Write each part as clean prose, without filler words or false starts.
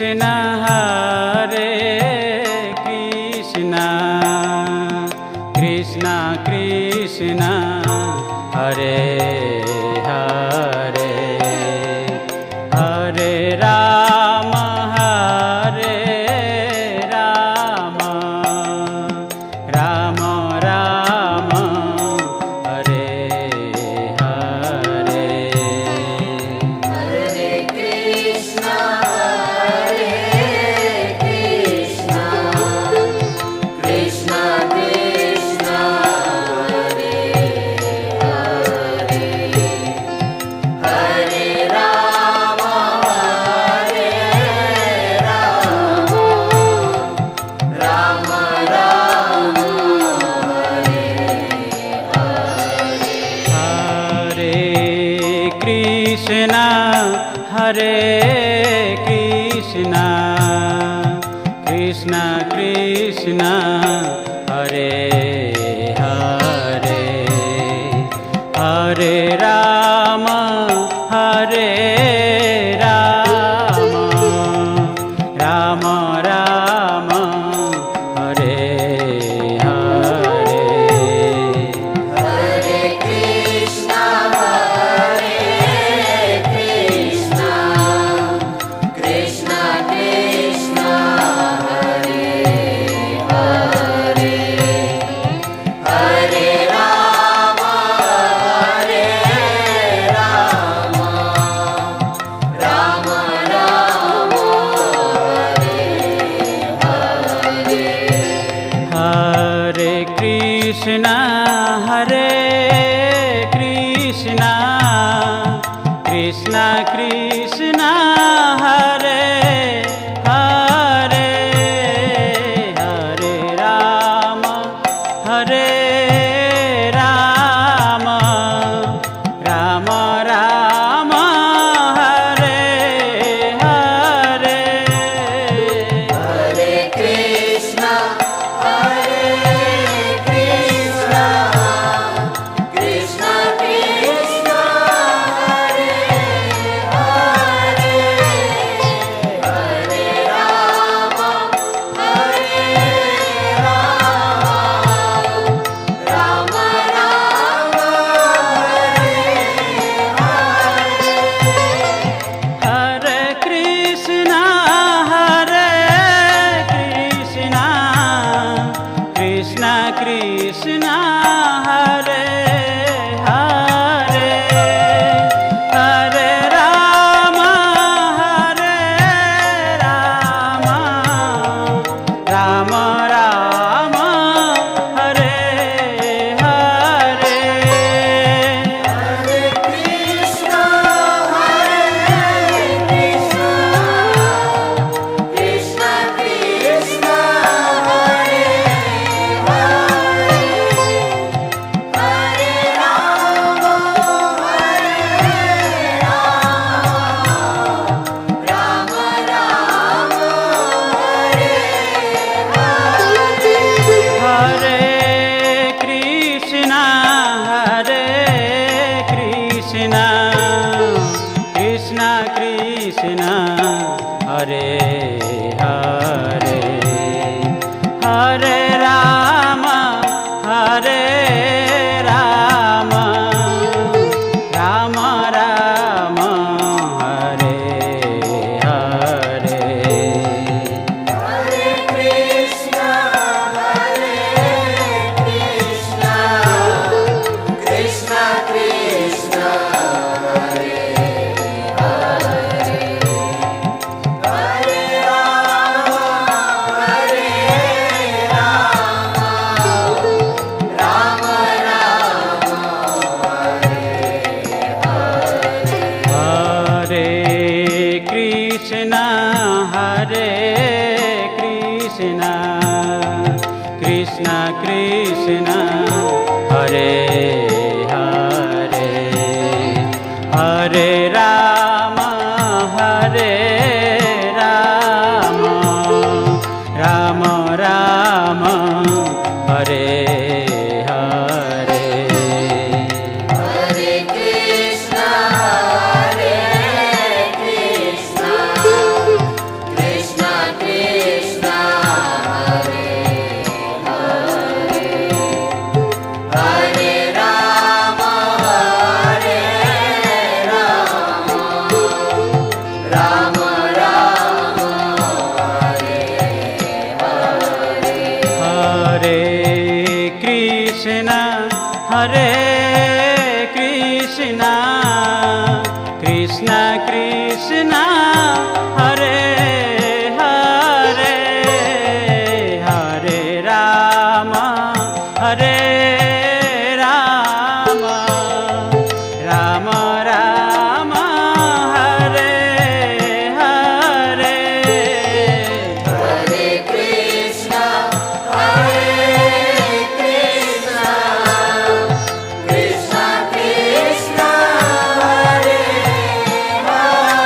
Krishna Hare Krishna Krishna Krishna Hare Hare Hare Rama Hare Rama Rama Rama Hare Hare Hare Krishna, Krishna Krishna, Hare Hare, Hare Rama, Rama Rama, Hare Krishna Hare Krishna Krishna Krishna Hare Hare Hare Rama Hare Rama Rama Rama Hare Hare Hare Krishna, Krishna Krishna, Hare Hare, Hare Rama, Rama Rama, Hare Krishna Hare Krishna Krishna Krishna Hare Hare Hare Rama Hare Rama Rama Rama Hare Hare Hare Krishna, Krishna Krishna, Hare Hare, Hare Rama, Rama Rama, Hare Krishna Hare Krishna Krishna Krishna Hare Hare Hare Rama Hare Rama Rama Rama Hare Hare Hare Krishna, Krishna Krishna, Hare Hare, Hare Rama, Rama Rama, Hare Krishna Hare Krishna Krishna Krishna Hare Hare Hare Rama Hare Rama Rama Rama Hare Hare Hare Krishna, Krishna Krishna, Hare Hare, Hare Rama, Rama Rama, Hare Krishna Hare Krishna Krishna Krishna Hare Hare Hare Rama Hare Rama Rama Rama Hare Hare Hare Krishna, Krishna Krishna Krishna Hare Hare Hare Ram Hare Ram Ram Ram Hare Hare Hare Krishna, Krishna Krishna, Hare Hare,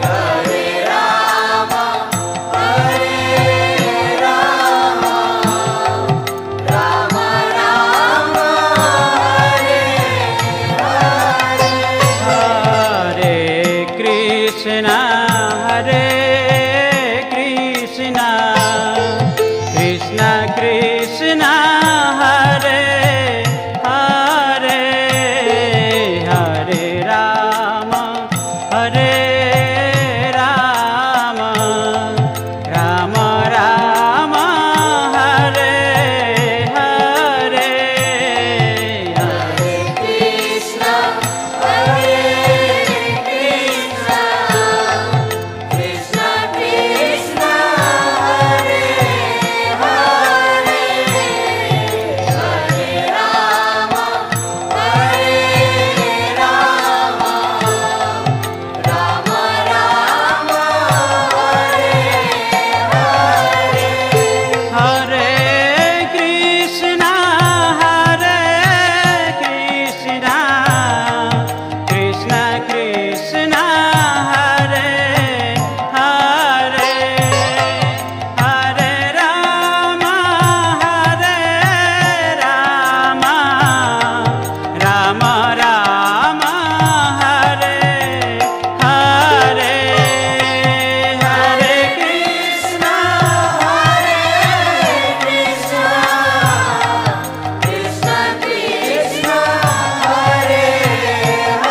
Hare Rama, Rama Rama, Hare Hare Krishna Krishna Krishna Hare Hare Hare Ram Ram Ram Hare Hare Krishna, Krishna Krishna, Hare Hare, Hare Rama, Rama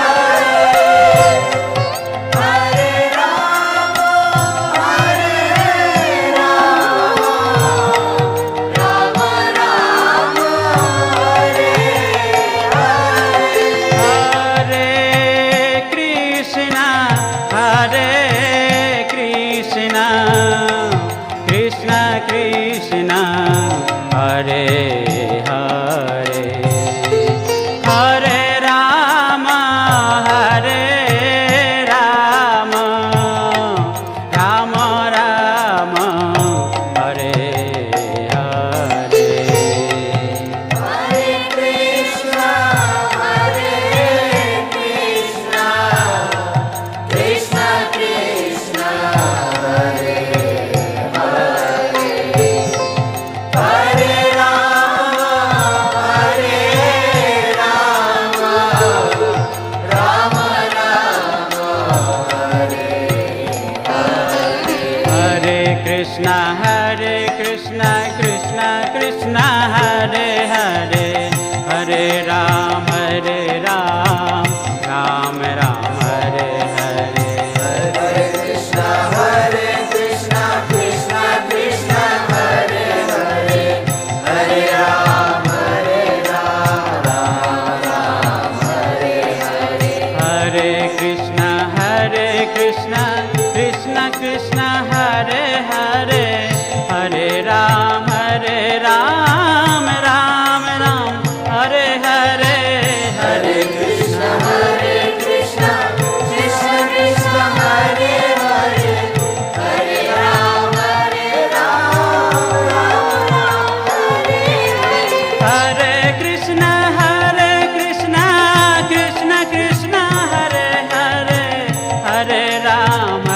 Rama, Hare Krishna Krishna Krishna Hare Hare Hare Ram Ram Ram Hare Hare Hare Krishna Krishna Krishna, Hare Hare, Hare Rama, Rama Rama, Hare Hare Krishna Krishna Krishna Hare Hare Hare Ram Ram Ram Hare Hare Hare Krishna, Krishna Krishna, Hare Hare Rama, Rama Rama, Hare Krishna Krishna Krishna Hare Hare Hare Ram Ram Ram Hare Hare Hare Krishna, Krishna Krishna, Hare Hare, Hare Rama, Rama Hare Hare. Hare Krishna Krishna Krishna Hare Hare Hare Ram Ram Ram Hare Hare Hare Krishna, Krishna Krishna, Hare Hare, Hare Rama, Rama Hare Hare. Hare Krishna Krishna Krishna Hare Hare Hare Ram